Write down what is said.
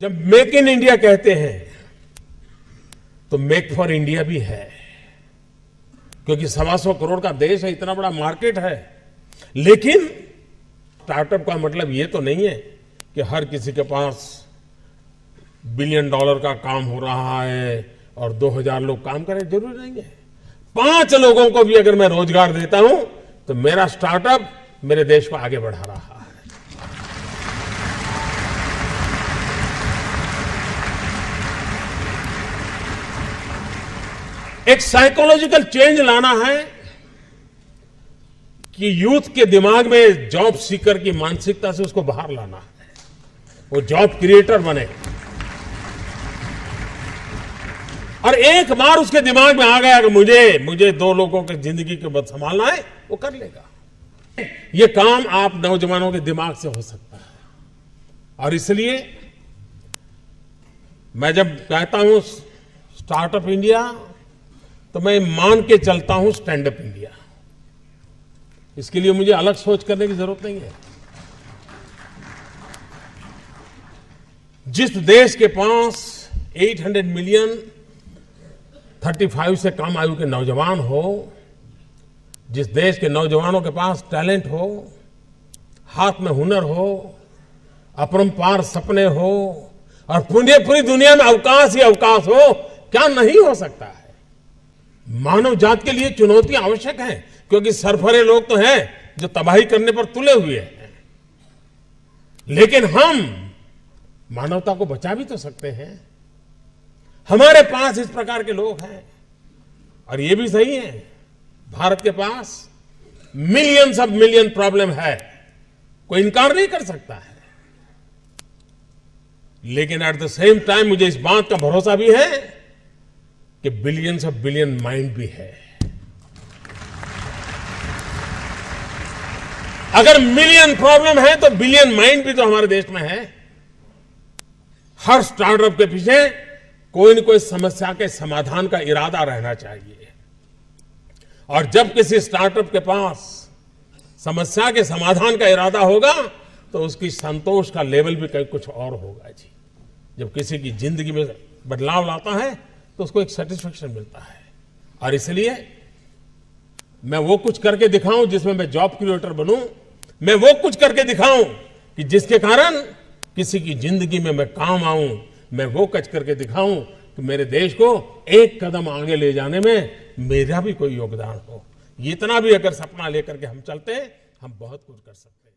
जब make in India कहते हैं तो मेक फॉर इंडिया भी है, क्योंकि 125 करोड़ का देश है, इतना बड़ा मार्केट है। लेकिन स्टार्टअप का मतलब ये तो नहीं है कि हर किसी के पास $1 बिलियन का काम हो रहा है और 2000 लोग काम करें, जरूरी नहीं है। 5 लोगों को भी अगर मैं रोजगार देता हूं तो मेरा स्टार्टअप मेरे देश को आगे बढ़ा रहा है। एक साइकोलॉजिकल चेंज लाना है कि यूथ के दिमाग में जॉब सीकर की मानसिकता से उसको बाहर लाना है, वो जॉब क्रिएटर बने। और एक बार उसके दिमाग में आ गया कि मुझे 2 लोगों की जिंदगी के बाद संभालना है, वो कर लेगा। ये काम आप नौजवानों के दिमाग से हो सकता है। और इसलिए मैं जब कहता हूं स्टार्टअप इंडिया, तो मैं मान के चलता हूं स्टैंड अप इंडिया। इसके लिए मुझे अलग सोच करने की जरूरत नहीं है। जिस देश के पास 800 मिलियन 35 से कम आयु के नौजवान हो, जिस देश के नौजवानों के पास टैलेंट हो, हाथ में हुनर हो, अपरंपार सपने हो और पूरी दुनिया में अवकाश ही अवकाश हो, क्या नहीं हो सकता है। मानव जात के लिए चुनौतियां आवश्यक हैं, क्योंकि सरफरे लोग तो हैं जो तबाही करने पर तुले हुए हैं। लेकिन हम मानवता को बचा भी तो सकते हैं। हमारे पास इस प्रकार के लोग हैं। और ये भी सही है, भारत के पास मिलियंस ऑफ मिलियन प्रॉब्लम है, कोई इनकार नहीं कर सकता है। लेकिन एट द सेम टाइम मुझे इस बात का भरोसा भी है कि बिलियंस ऑफ बिलियन माइंड भी है। अगर मिलियन प्रॉब्लम है तो बिलियन माइंड भी तो हमारे देश में है। हर स्टार्टअप के पीछे कोई न कोई समस्या के समाधान का इरादा रहना चाहिए। और जब किसी स्टार्टअप के पास समस्या के समाधान का इरादा होगा तो उसकी संतोष का लेवल भी कहीं कुछ और होगा जी। जब किसी की जिंदगी में बदलाव लाता है तो उसको एक सेटिस्फेक्शन मिलता है। और इसलिए मैं वो कुछ करके दिखाऊं जिसमें मैं जॉब क्रिएटर बनूं, मैं वो कुछ करके दिखाऊं कि जिसके कारण किसी की जिंदगी में मैं काम आऊं, मैं वो कुछ करके दिखाऊं कि मेरे देश को एक कदम आगे ले जाने में मेरा भी कोई योगदान हो। इतना भी अगर सपना लेकर के हम चलते हैं, हम बहुत कुछ कर सकते हैं।